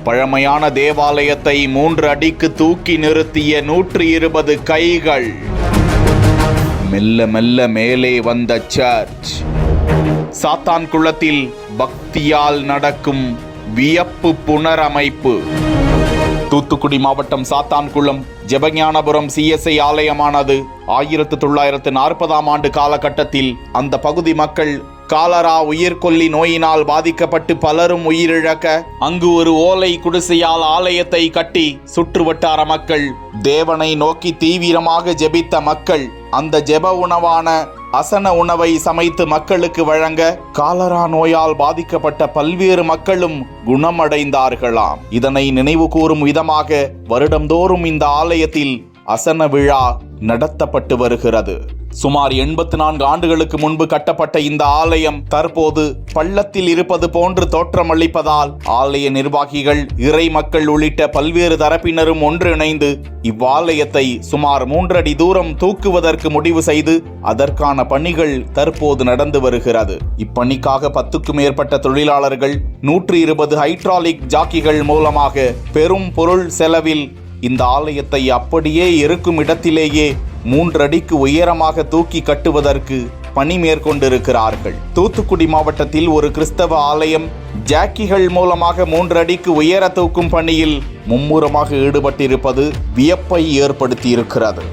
பழமையான தேவாலயத்தை 3 அடிக்கு தூக்கி நிறுத்திய 120 கைகள். மெல்ல மெல்ல மேலே வந்த சர்ச். சாத்தான் குளத்தில் பக்தியால் நடக்கும் வியப்பு புனரமைப்பு. தூத்துக்குடி மாவட்டம் சாத்தான்குளம் ஜெபஞானபுரம் CSI ஆலயமானது 1940ஆம் ஆண்டு காலகட்டத்தில் அந்த பகுதி மக்கள் காலரா உயிர்கொல்லி நோயினால் பாதிக்கப்பட்டு பலரும் உயிரிழக்க அங்கு ஒரு ஓலை குடிசையால் ஆலயத்தை கட்டி சுற்றுவட்டார மக்கள் தேவனை நோக்கி தீவிரமாக ஜெபித்த மக்கள் அந்த ஜெப உணவான அசன உணவை சமைத்து மக்களுக்கு வழங்க காலரா நோயால் பாதிக்கப்பட்ட பல்வேறு மக்களும் குணமடைந்தார்களாம். இதனை நினைவு கூறும் விதமாக வருடந்தோறும் இந்த ஆலயத்தில் அசன விழா நடத்தப்பட்டு வருகிறது. சுமார் 84 ஆண்டுகளுக்கு முன்பு கட்டப்பட்ட இந்த ஆலயம் தற்போது பள்ளத்தில் இருப்பது போன்று தோற்றமளிப்பதால் ஆலய நிர்வாகிகள், இறை மக்கள் உள்ளிட்ட பல்வேறு தரப்பினரும் ஒன்றிணைந்து இவ்வாலயத்தை சுமார் 3 அடி தூரம் தூக்குவதற்கு முடிவு செய்து அதற்கான பணிகள் தற்போது நடந்து வருகிறது. இப்பணிக்காக 10க்கும் மேற்பட்ட தொழிலாளர்கள் 120 ஹைட்ராலிக் ஜாக்கிகள் மூலமாக பெரும் பொருள் செலவில் இந்த ஆலயத்தை அப்படியே இருக்கும் இடத்திலேயே 3 அடிக்கு உயரமாக தூக்கி கட்டுவதற்கு பணி மேற்கொண்டிருக்கிறார்கள். தூத்துக்குடி மாவட்டத்தில் ஒரு கிறிஸ்தவ ஆலயம் ஜாக்கிகள் மூலமாக 3 அடிக்கு உயர தூக்கும் பணியில் மும்முரமாக ஈடுபட்டிருப்பது வியப்பை ஏற்படுத்தியிருக்கிறது.